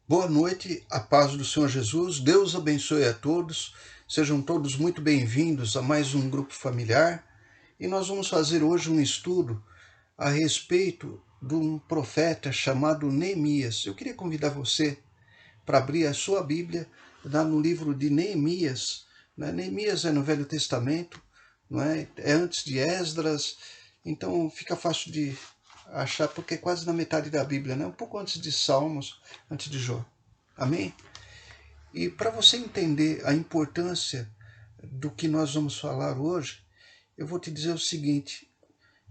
Boa noite, a paz do Senhor Jesus, Deus abençoe a todos, sejam todos muito bem-vindos a mais um grupo familiar e nós vamos fazer hoje um estudo a respeito de um profeta chamado Neemias. Eu queria convidar você para abrir a sua Bíblia no livro de Neemias. Neemias é no Velho Testamento, não é? É antes de Esdras, então fica fácil de achar porque é quase na metade da Bíblia, né? Um pouco antes de Salmos, antes de Jó. Amém? E para você entender a importância do que nós vamos falar hoje, eu vou te dizer o seguinte: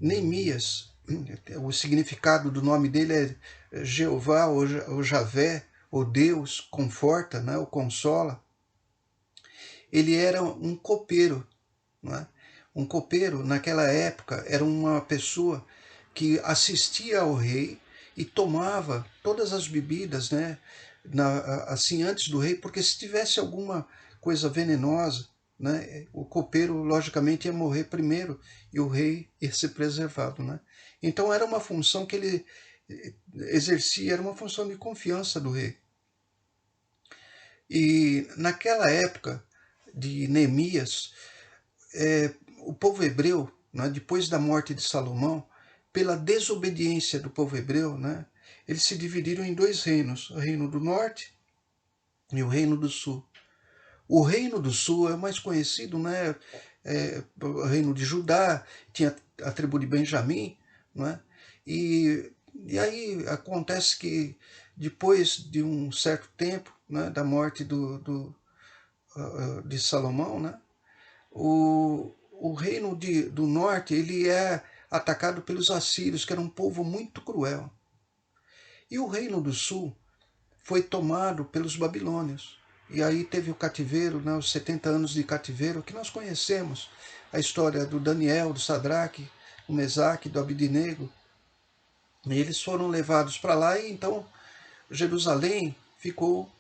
Neemias, o significado do nome dele é Jeová ou Javé, ou Deus conforta, né, ou consola. Ele era um copeiro, né? Um copeiro naquela época era uma pessoa que assistia ao rei e tomava todas as bebidas, né, assim antes do rei, porque se tivesse alguma coisa venenosa, né, o copeiro logicamente ia morrer primeiro e o rei ia ser preservado, né? Então era uma função que ele exercia, era uma função de confiança do rei. E naquela época de Neemias, o povo hebreu, né, depois da morte de Salomão, pela desobediência do povo hebreu, né, eles se dividiram em dois reinos, o reino do norte e o reino do sul. O reino do sul é o mais conhecido, né, o reino de Judá, tinha a tribo de Benjamim, né, e aí acontece que depois de um certo tempo, né, da morte de Salomão, né, o reino do norte ele é atacado pelos assírios, que era um povo muito cruel. E o reino do sul foi tomado pelos babilônios. E aí teve o cativeiro, né, os 70 anos de cativeiro, que nós conhecemos. A história do Daniel, do Sadraque, do Mesaque, do Abidinego. E eles foram levados para lá e então Jerusalém ficou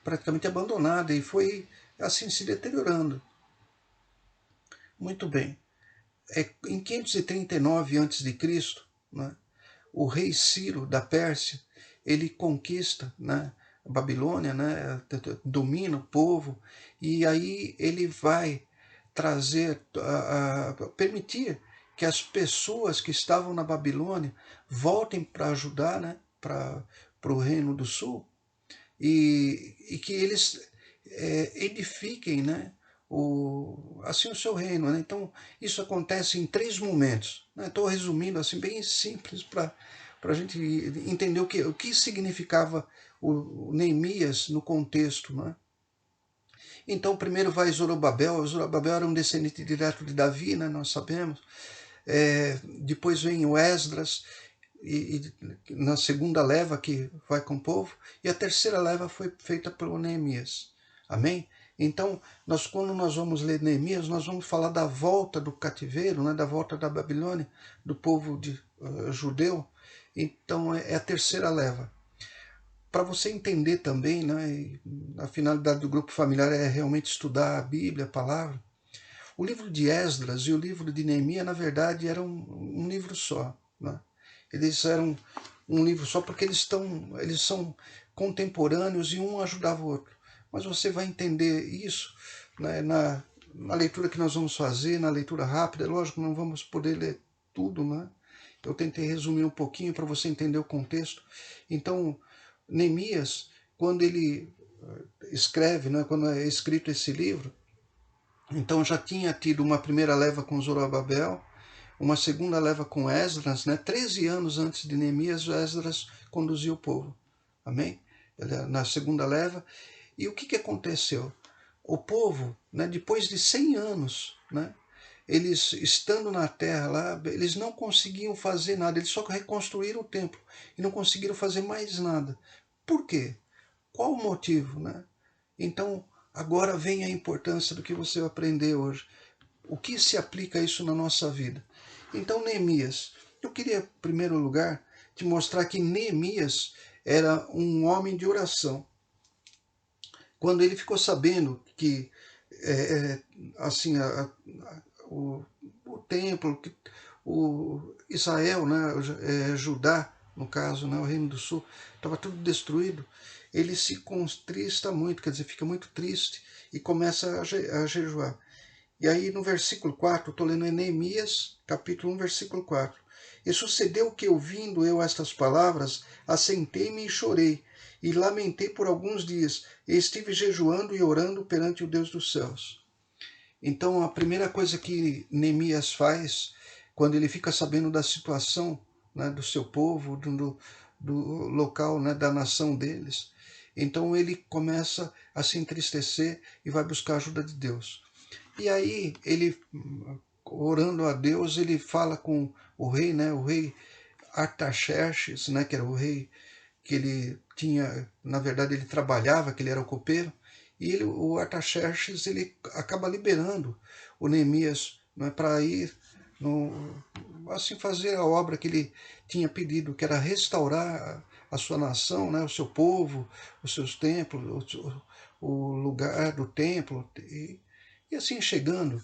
praticamente abandonada e foi assim se deteriorando. Muito bem. Em 539 a.C., né, o rei Ciro da Pérsia, ele conquista, né, a Babilônia, né, domina o povo, e aí ele vai trazer, permitir que as pessoas que estavam na Babilônia voltem para ajudar, né, para o Reino do Sul, e que eles edifiquem, né, assim o seu reino, né? Então isso acontece em três momentos, né? Estou resumindo assim bem simples para a gente entender o que significava o Neemias no contexto, né? Então primeiro vai Zorobabel era um descendente direto de Davi, né? Nós sabemos. Depois vem o Esdras, na segunda leva que vai com o povo, e a terceira leva foi feita pelo Neemias. Amém? Então, quando nós vamos ler Neemias, nós vamos falar da volta do cativeiro, né, da volta da Babilônia, do povo judeu. Então, é a terceira leva. Para você entender também, né, a finalidade do grupo familiar é realmente estudar a Bíblia, a palavra. O livro de Esdras e o livro de Neemias, na verdade, eram um livro só. Né? Eles eram um livro só porque eles são contemporâneos e um ajudava o outro. Mas você vai entender isso, né, na leitura que nós vamos fazer, na leitura rápida. Lógico, não vamos poder ler tudo, né? Eu tentei resumir um pouquinho para você entender o contexto. Então, Neemias, quando ele escreve, né, quando é escrito esse livro, então já tinha tido uma primeira leva com Zorobabel, uma segunda leva com Esdras, né? 13 anos antes de Neemias, Esdras conduziu o povo. Amém? Na segunda leva. E o que aconteceu? O povo, né, depois de 100 anos, né, eles estando na terra lá, eles não conseguiam fazer nada, eles só reconstruíram o templo e não conseguiram fazer mais nada. Por quê? Qual o motivo, né? Então, agora vem a importância do que você vai aprender hoje. O que se aplica a isso na nossa vida? Então, Neemias, eu queria, em primeiro lugar, te mostrar que Neemias era um homem de oração. Quando ele ficou sabendo que assim o templo, o Israel, né, Judá, no caso, né, o Reino do Sul, estava tudo destruído, ele se contrista muito, quer dizer, fica muito triste e começa a jejuar. E aí no versículo 4, estou lendo em Neemias, capítulo 1, versículo 4. E sucedeu que, ouvindo eu estas palavras, assentei-me e chorei, e lamentei por alguns dias, e estive jejuando e orando perante o Deus dos céus. Então a primeira coisa que Neemias faz, quando ele fica sabendo da situação, né, do seu povo, do local, né, da nação deles, então ele começa a se entristecer e vai buscar a ajuda de Deus. E aí ele, orando a Deus, ele fala com o rei, né, o rei Artaxerxes, né, que era o rei que ele tinha, na verdade ele trabalhava, que ele era o copeiro, e ele, o Artaxerxes, ele acaba liberando o Neemias, né, para ir assim fazer a obra que ele tinha pedido, que era restaurar a sua nação, né, o seu povo, os seus templos, o lugar do templo, e assim chegando,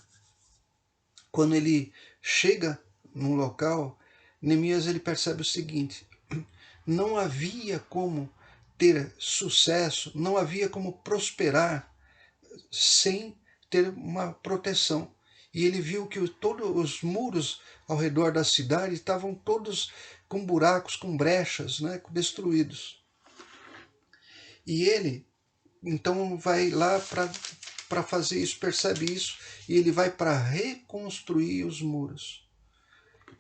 quando ele chega num local, Neemias ele percebe o seguinte: não havia como ter sucesso, não havia como prosperar sem ter uma proteção. E ele viu que todos os muros ao redor da cidade estavam todos com buracos, com brechas, né, destruídos. E ele então vai lá para fazer isso, percebe isso, e ele vai para reconstruir os muros.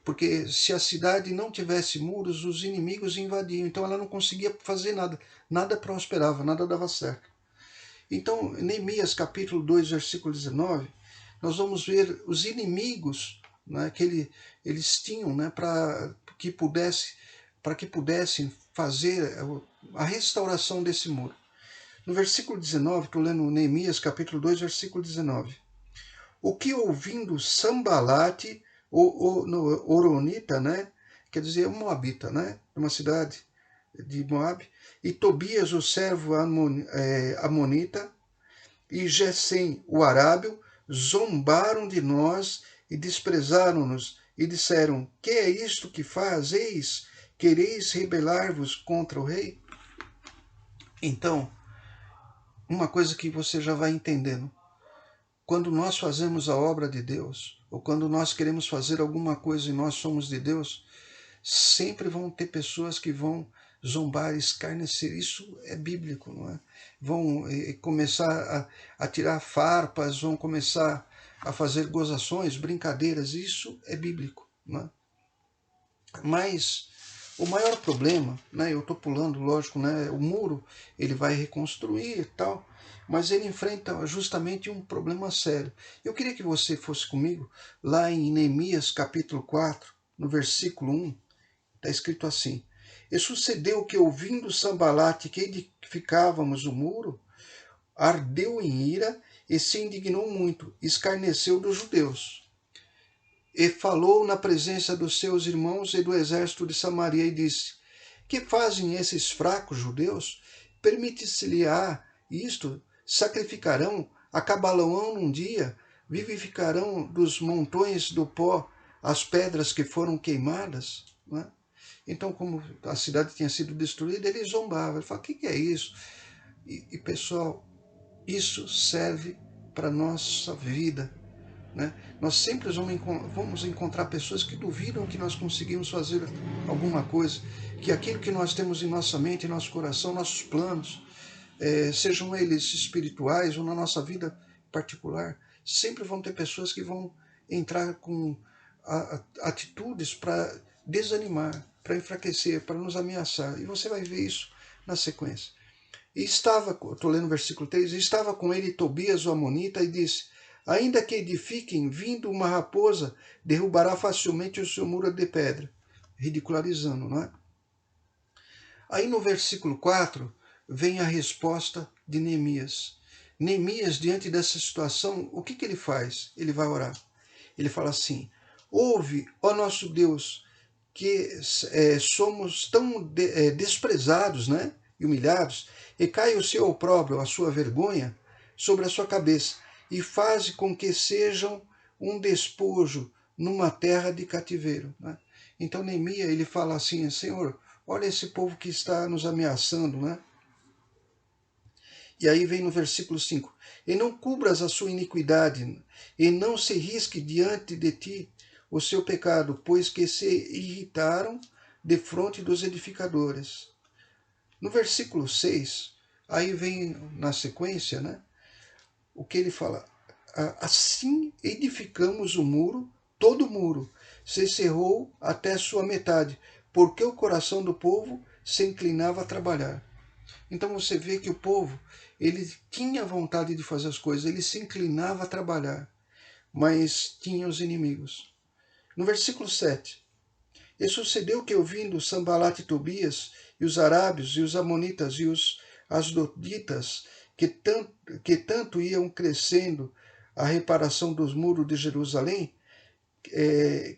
Porque se a cidade não tivesse muros, os inimigos invadiam, então ela não conseguia fazer nada, nada prosperava, nada dava certo. Então, Neemias capítulo 2, versículo 19, nós vamos ver os inimigos, né, que eles tinham, né, para que pudessem fazer a restauração desse muro. No versículo 19, estou lendo Neemias capítulo 2, versículo 19. O que ouvindo Sambalate, o Oronita, né, quer dizer, um moabita, né, uma cidade de Moab, e Tobias, o servo amonita, e Gesem, o arábio, zombaram de nós e desprezaram-nos, e disseram: que é isto que fazeis? Quereis rebelar-vos contra o rei? Então, uma coisa que você já vai entendendo. Quando nós fazemos a obra de Deus, ou quando nós queremos fazer alguma coisa e nós somos de Deus, sempre vão ter pessoas que vão zombar, escarnecer. Isso é bíblico, não é? Vão começar a tirar farpas, vão começar a fazer gozações, brincadeiras. Isso é bíblico, não é? Mas o maior problema, né, eu estou pulando, lógico, né, o muro ele vai reconstruir e tal, mas ele enfrenta justamente um problema sério. Eu queria que você fosse comigo lá em Neemias capítulo 4, no versículo 1, está escrito assim: e sucedeu que, ouvindo Sambalate que edificávamos o muro, ardeu em ira e se indignou muito, escarneceu dos judeus. E falou na presença dos seus irmãos e do exército de Samaria e disse: que fazem esses fracos judeus? Permite-se-lhe-á isto? Sacrificarão, acabalão num dia, vivificarão dos montões do pó as pedras que foram queimadas? Não é? Então, como a cidade tinha sido destruída, ele zombava. Ele falava: o que é isso? E pessoal, isso serve para a nossa vida. Né? Nós sempre vamos encontrar pessoas que duvidam que nós conseguimos fazer alguma coisa, que aquilo que nós temos em nossa mente, em nosso coração, nossos planos, sejam eles espirituais ou na nossa vida particular, sempre vão ter pessoas que vão entrar com atitudes para desanimar, para enfraquecer, para nos ameaçar. E você vai ver isso na sequência. E estava, estou lendo o versículo 3, e estava com ele Tobias o Amonita e disse: ainda que edifiquem, vindo uma raposa, derrubará facilmente o seu muro de pedra. Ridicularizando, não é? Aí no versículo 4 vem a resposta de Neemias. Neemias, diante dessa situação, o que ele faz? Ele vai orar. Ele fala assim: ouve, ó nosso Deus, que somos tão desprezados, né, e humilhados, e cai o seu opróbrio, a sua vergonha, sobre a sua cabeça, e faz com que sejam um despojo numa terra de cativeiro. Né? Então Neemias ele fala assim: Senhor, olha esse povo que está nos ameaçando, né? E aí vem no versículo 5: e não cubras a sua iniquidade, e não se risque diante de ti o seu pecado, pois que se irritaram defronte dos edificadores. No versículo 6, aí vem na sequência, né, o que ele fala: assim edificamos o muro, todo o muro, se cerrou até sua metade, porque o coração do povo se inclinava a trabalhar. Então você vê que o povo, ele tinha vontade de fazer as coisas, ele se inclinava a trabalhar, mas tinha os inimigos. No versículo 7, e sucedeu que, ouvindo Sambalat e Tobias, e os arábios, e os amonitas, e os asdoditas, que tanto iam crescendo a reparação dos muros de Jerusalém,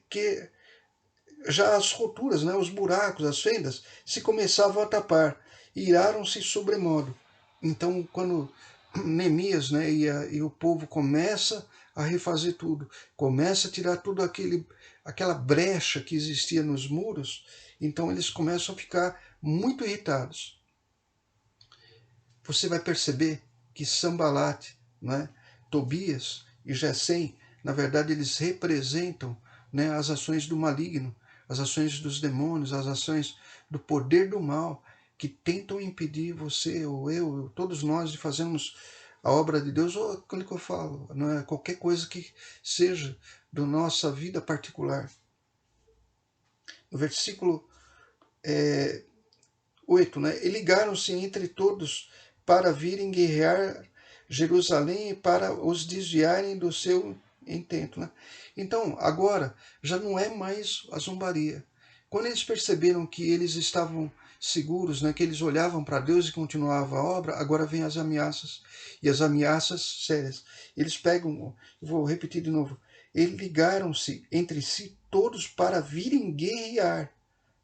que já as roturas, né, os buracos, as fendas, se começavam a tapar, e iraram-se sobremodo. Então, quando Neemias, né, e o povo começa a refazer tudo, começa a tirar tudo aquela brecha que existia nos muros, então eles começam a ficar muito irritados. Você vai perceber que Sambalat, né, Tobias e Gesem, na verdade, eles representam, né, as ações do maligno, as ações dos demônios, as ações do poder do mal, que tentam impedir você ou eu, todos nós, de fazermos a obra de Deus, ou aquilo que eu falo, não é? Qualquer coisa que seja da nossa vida particular. No versículo 8, né? E ligaram-se entre todos para virem guerrear Jerusalém e para os desviarem do seu intento, né? Então, agora, já não é mais a zombaria. Quando eles perceberam que eles estavam seguros, né, que eles olhavam para Deus e continuavam a obra, agora vem as ameaças. E as ameaças sérias. Eles pegam, vou repetir de novo, eles ligaram-se entre si todos para virem guerrear,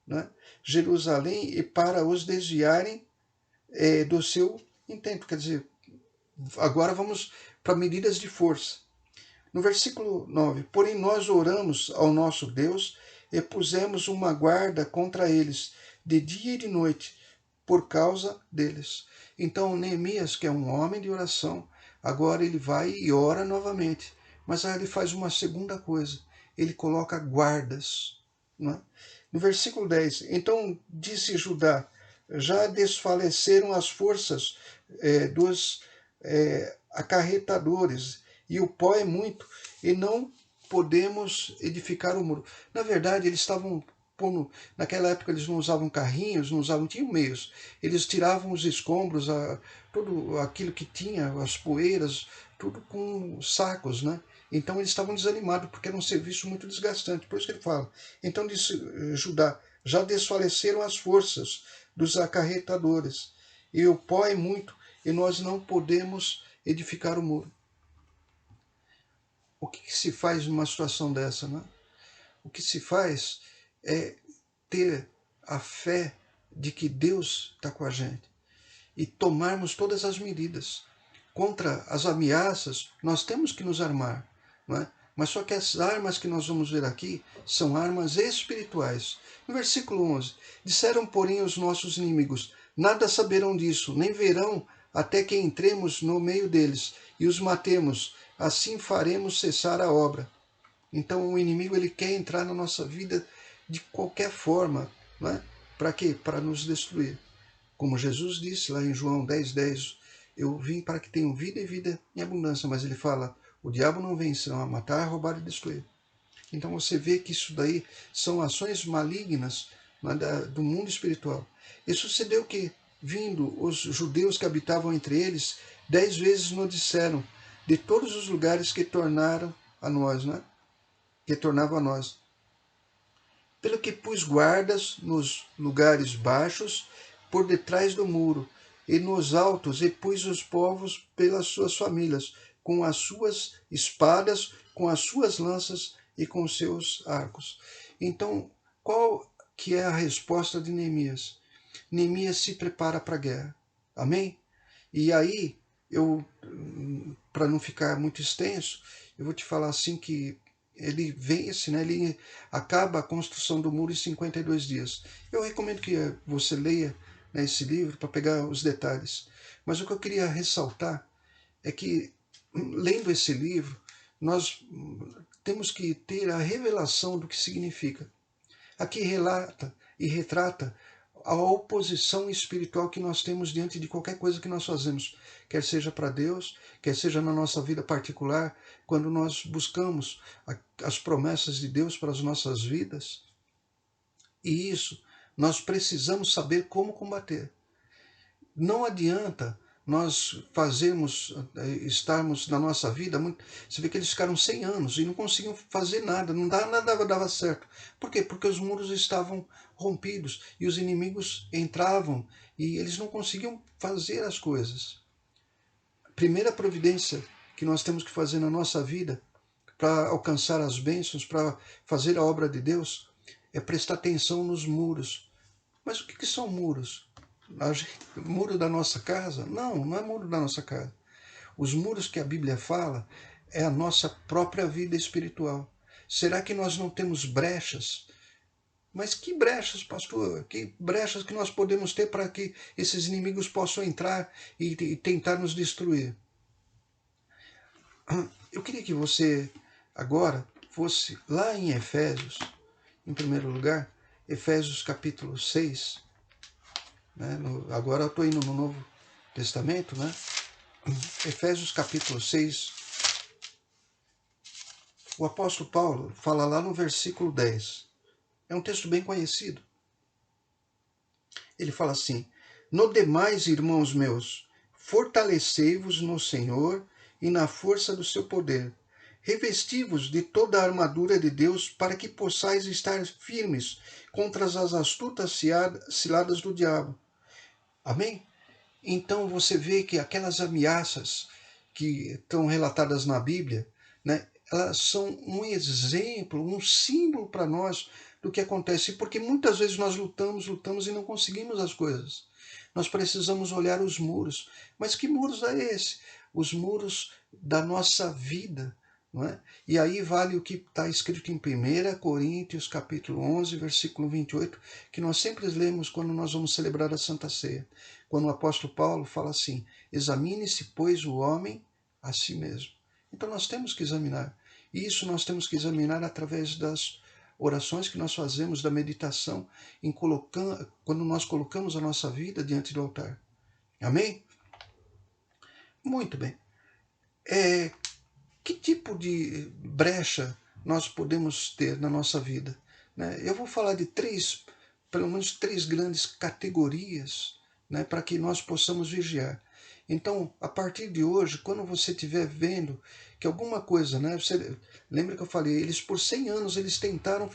né, Jerusalém e para os desviarem do seu intento. Quer dizer, agora vamos para medidas de força. No versículo 9: porém nós oramos ao nosso Deus e pusemos uma guarda contra eles, de dia e de noite, por causa deles. Então Neemias, que é um homem de oração, agora ele vai e ora novamente. Mas aí ele faz uma segunda coisa, ele coloca guardas. Não é? No versículo 10, então disse Judá: já desfaleceram as forças dos acarretadores, e o pó é muito, e não podemos edificar o muro. Na verdade, eles estavam pondo, naquela época eles não usavam carrinhos, não usavam, tinham meios. Eles tiravam os escombros, tudo aquilo que tinha, as poeiras, tudo com sacos, né? Então eles estavam desanimados, porque era um serviço muito desgastante. Por isso que ele fala. Então disse Judá: já desfaleceram as forças dos acarretadores, e o pó é muito, e nós não podemos edificar o muro. O que se faz numa situação dessa, né? O que se faz é ter a fé de que Deus está com a gente e tomarmos todas as medidas. Contra as ameaças, nós temos que nos armar, não é? Mas só que as armas que nós vamos ver aqui são armas espirituais. No versículo 11, disseram, porém, os nossos inimigos: nada saberão disso, nem verão, até que entremos no meio deles e os matemos. Assim faremos cessar a obra. Então o inimigo, ele quer entrar na nossa vida de qualquer forma, né? Para quê? Para nos destruir. Como Jesus disse lá em João 10:10, eu vim para que tenham vida e vida em abundância, mas ele fala: o diabo não vem senão a matar, a roubar e destruir. Então você vê que isso daí são ações malignas, né, do mundo espiritual. E sucedeu que, vindo os judeus que habitavam entre eles, 10 vezes nos disseram de todos os lugares que tornaram a nós, né? Que tornavam a nós. Pelo que pus guardas nos lugares baixos, por detrás do muro, e nos altos, e pus os povos pelas suas famílias, com as suas espadas, com as suas lanças e com os seus arcos. Então, qual que é a resposta de Neemias? Neemias se prepara para a guerra. Amém? E aí, para não ficar muito extenso, eu vou te falar assim que ele vence, né? Ele acaba a construção do muro em 52 dias. Eu recomendo que você leia, né, esse livro para pegar os detalhes. Mas o que eu queria ressaltar é que, lendo esse livro, nós temos que ter a revelação do que significa. Aqui relata e retrata a oposição espiritual que nós temos diante de qualquer coisa que nós fazemos, quer seja para Deus, quer seja na nossa vida particular, quando nós buscamos as promessas de Deus para as nossas vidas. E isso nós precisamos saber como combater. Não adianta nós estarmos na nossa vida, você vê que eles ficaram 100 anos e não conseguiam fazer nada, nada dava certo. Por quê? Porque os muros estavam rompidos e os inimigos entravam e eles não conseguiam fazer as coisas. A primeira providência que nós temos que fazer na nossa vida para alcançar as bênçãos, para fazer a obra de Deus, é prestar atenção nos muros. Mas o que são muros? Muro da nossa casa? Não, não é muro da nossa casa. Os muros que a Bíblia fala é a nossa própria vida espiritual. Será que nós não temos brechas? Mas que brechas, pastor? Que brechas que nós podemos ter para que esses inimigos possam entrar e tentar nos destruir? Eu queria que você agora fosse lá em Efésios, em primeiro lugar, Efésios capítulo 6, né? Agora eu estou indo no Novo Testamento, né? Efésios capítulo 6, o apóstolo Paulo fala lá no versículo 10. É um texto bem conhecido. Ele fala assim: no demais, irmãos meus, fortalecei-vos no Senhor e na força do seu poder. Revesti-vos de toda a armadura de Deus para que possais estar firmes contra as astutas ciladas do diabo. Amém? Então você vê que aquelas ameaças que estão relatadas na Bíblia, né, elas são um exemplo, um símbolo para nós do que acontece, porque muitas vezes nós lutamos e não conseguimos as coisas. Nós precisamos olhar os muros. Mas que muros é esse? Os muros da nossa vida. Não é? E aí vale o que está escrito em 1 Coríntios capítulo 11, versículo 28, que nós sempre lemos quando nós vamos celebrar a Santa Ceia. Quando o apóstolo Paulo fala assim: examine-se, pois, o homem a si mesmo. Então nós temos que examinar. E isso nós temos que examinar através das orações que nós fazemos, da meditação, quando nós colocamos a nossa vida diante do altar. Amém? Muito bem. Que tipo de brecha nós podemos ter na nossa vida? Eu vou falar de pelo menos três grandes categorias, né, para que nós possamos vigiar. Então, a partir de hoje, quando você estiver vendo que alguma coisa, né, você lembra que eu falei, eles por 100 anos eles tentaram,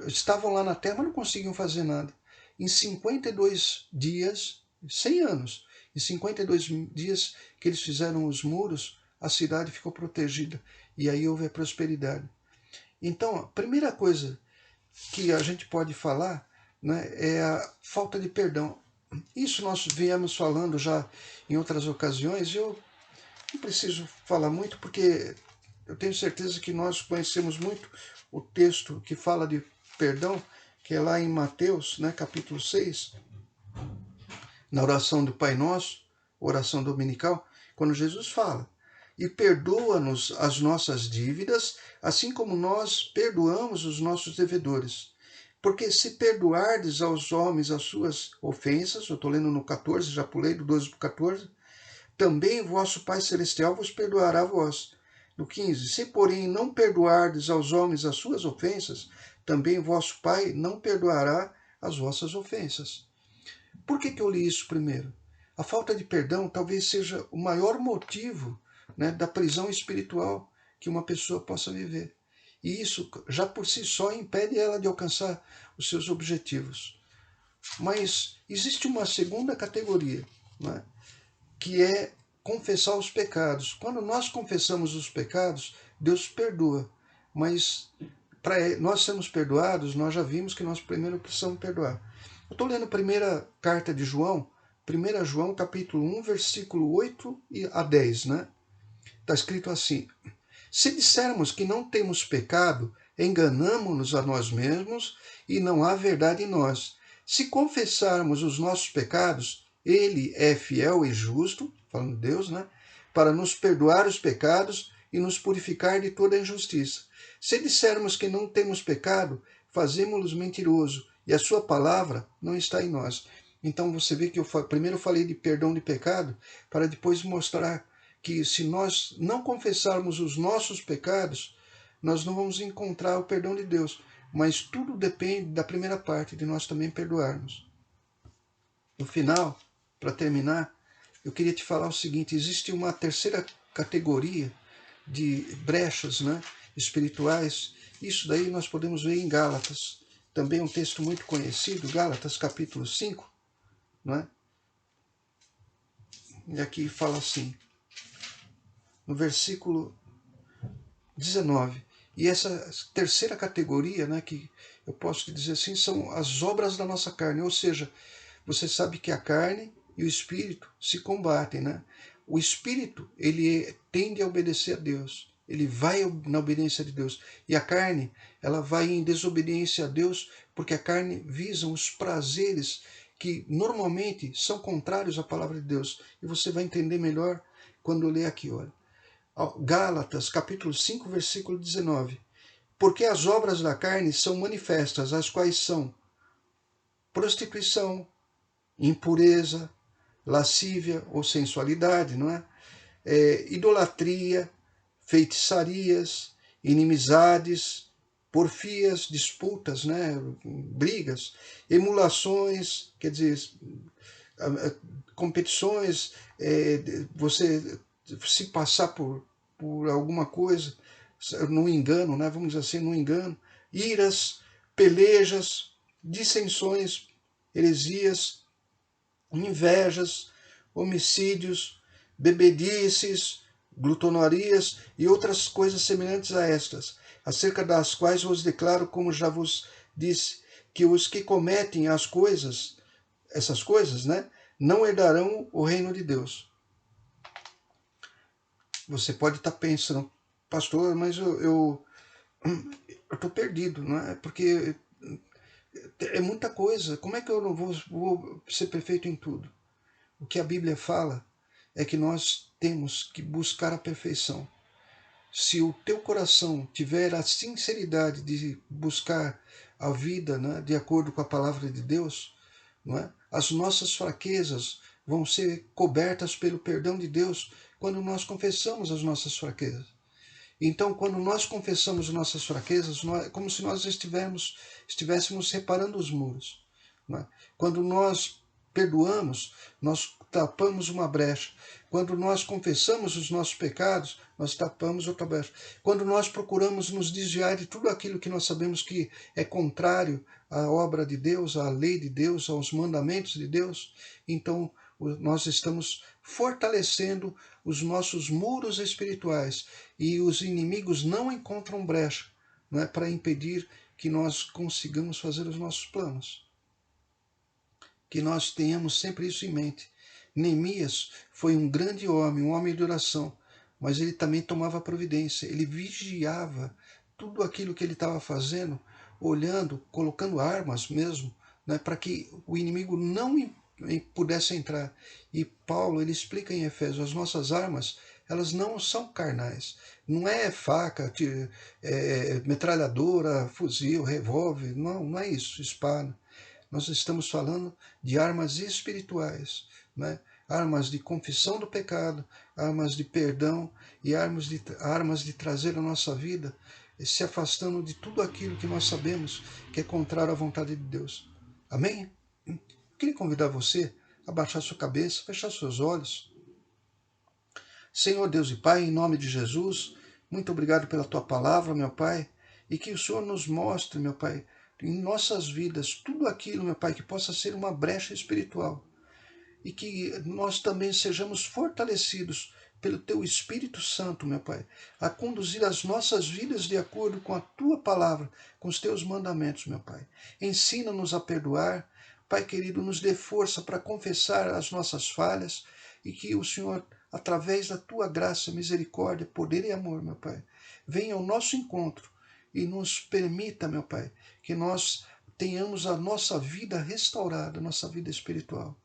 estavam lá na Terra, mas não conseguiam fazer nada. Em 52 dias, 100 anos, em 52 dias que eles fizeram os muros, a cidade ficou protegida e aí houve a prosperidade. Então, a primeira coisa que a gente pode falar, né, é a falta de perdão. Isso nós viemos falando já em outras ocasiões. Eu não preciso falar muito porque eu tenho certeza que nós conhecemos muito o texto que fala de perdão, que é lá em Mateus, né, capítulo 6, na oração do Pai Nosso, oração dominical, quando Jesus fala: e perdoa-nos as nossas dívidas, assim como nós perdoamos os nossos devedores. Porque se perdoardes aos homens as suas ofensas, eu estou lendo no 14, já pulei do 12 para o 14, também vosso Pai Celestial vos perdoará a vós. No 15, se porém não perdoardes aos homens as suas ofensas, também vosso Pai não perdoará as vossas ofensas. Por que eu li isso primeiro? A falta de perdão talvez seja o maior motivo, né, da prisão espiritual que uma pessoa possa viver. E isso já por si só impede ela de alcançar os seus objetivos. Mas existe uma segunda categoria, né, que é confessar os pecados. Quando nós confessamos os pecados, Deus perdoa. Mas para nós sermos perdoados, nós já vimos que nós primeiro precisamos perdoar. Eu estou lendo a primeira carta de João, 1 João capítulo 1, versículo 8 a 10, né? Está escrito assim: Se dissermos que não temos pecado, enganamo-nos a nós mesmos e não há verdade em nós. Se confessarmos os nossos pecados, ele é fiel e justo, falando de Deus, né? Para nos perdoar os pecados e nos purificar de toda injustiça. Se dissermos que não temos pecado, fazemos-nos mentiroso e a sua palavra não está em nós. Então você vê que eu primeiro falei de perdão de pecado, para depois mostrar que se nós não confessarmos os nossos pecados, nós não vamos encontrar o perdão de Deus. Mas tudo depende da primeira parte, de nós também perdoarmos. No final, para terminar, eu queria te falar o seguinte: existe uma terceira categoria de brechas, né, espirituais. Isso daí nós podemos ver em Gálatas. Também um texto muito conhecido, Gálatas capítulo 5. Né? E aqui fala assim, no versículo 19. E essa terceira categoria, né, que eu posso te dizer assim, são as obras da nossa carne. Ou seja, você sabe que a carne e o espírito se combatem, né? O espírito, ele tende a obedecer a Deus. Ele vai na obediência de Deus. E a carne, ela vai em desobediência a Deus, porque a carne visa os prazeres que normalmente são contrários à palavra de Deus. E você vai entender melhor quando eu ler aqui, olha. Gálatas, capítulo 5, versículo 19. Porque as obras da carne são manifestas, as quais são prostituição, impureza, lascívia ou sensualidade, não é? Idolatria, feitiçarias, inimizades, porfias, disputas, né? Brigas, emulações, quer dizer, competições, você se passar por alguma coisa, no engano, né? Vamos dizer assim, no engano, iras, pelejas, dissensões, heresias, invejas, homicídios, bebedices, glutonarias e outras coisas semelhantes a estas, acerca das quais vos declaro, como já vos disse, que os que cometem essas coisas, né, não herdarão o reino de Deus. Você pode estar pensando, pastor, mas eu estou perdido, não é? Porque é muita coisa. Como é que eu não vou ser perfeito em tudo? O que a Bíblia fala é que nós temos que buscar a perfeição. Se o teu coração tiver a sinceridade de buscar a vida, né, de acordo com a palavra de Deus, não é? As nossas fraquezas vão ser cobertas pelo perdão de Deus quando nós confessamos as nossas fraquezas. Então, quando nós confessamos nossas fraquezas, é como se nós estivéssemos reparando os muros. Não é? Quando nós perdoamos, nós tapamos uma brecha. Quando nós confessamos os nossos pecados, nós tapamos outra brecha. Quando nós procuramos nos desviar de tudo aquilo que nós sabemos que é contrário à obra de Deus, à lei de Deus, aos mandamentos de Deus, então nós estamos fortalecendo os nossos muros espirituais e os inimigos não encontram brecha, não é, para impedir que nós consigamos fazer os nossos planos. Que nós tenhamos sempre isso em mente. Neemias foi um grande homem, um homem de oração, mas ele também tomava providência, ele vigiava tudo aquilo que ele estava fazendo, olhando, colocando armas mesmo, né, para que o inimigo não pudesse entrar. E Paulo, ele explica em Efésios, as nossas armas, elas não são carnais. Não é faca, metralhadora, fuzil, revólver, não é isso, espada. Nós estamos falando de armas espirituais, né? Armas de confissão do pecado, armas de perdão e armas de trazer a nossa vida se afastando de tudo aquilo que nós sabemos que é contrário à vontade de Deus. Amém? Eu queria convidar você a baixar sua cabeça, fechar seus olhos. Senhor Deus e Pai, em nome de Jesus, muito obrigado pela Tua palavra, meu Pai, e que o Senhor nos mostre, meu Pai, em nossas vidas, tudo aquilo, meu Pai, que possa ser uma brecha espiritual, e que nós também sejamos fortalecidos pelo Teu Espírito Santo, meu Pai, a conduzir as nossas vidas de acordo com a Tua palavra, com os Teus mandamentos, meu Pai. Ensina-nos a perdoar, Pai querido, nos dê força para confessar as nossas falhas, e que o Senhor através da tua graça, misericórdia, poder e amor, meu Pai, venha ao nosso encontro e nos permita, meu Pai, que nós tenhamos a nossa vida restaurada, nossa vida espiritual.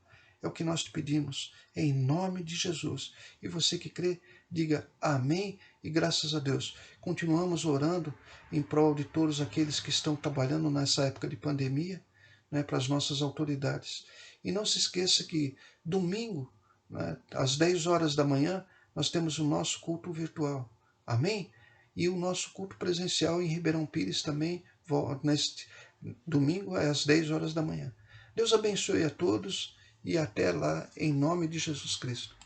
É o que nós te pedimos, em nome de Jesus. E você que crê, diga amém e graças a Deus. Continuamos orando em prol de todos aqueles que estão trabalhando nessa época de pandemia, né, para as nossas autoridades. E não se esqueça que domingo, né, às 10 horas da manhã, nós temos o nosso culto virtual. Amém? E o nosso culto presencial em Ribeirão Pires também, neste domingo, às 10 horas da manhã. Deus abençoe a todos e até lá, em nome de Jesus Cristo.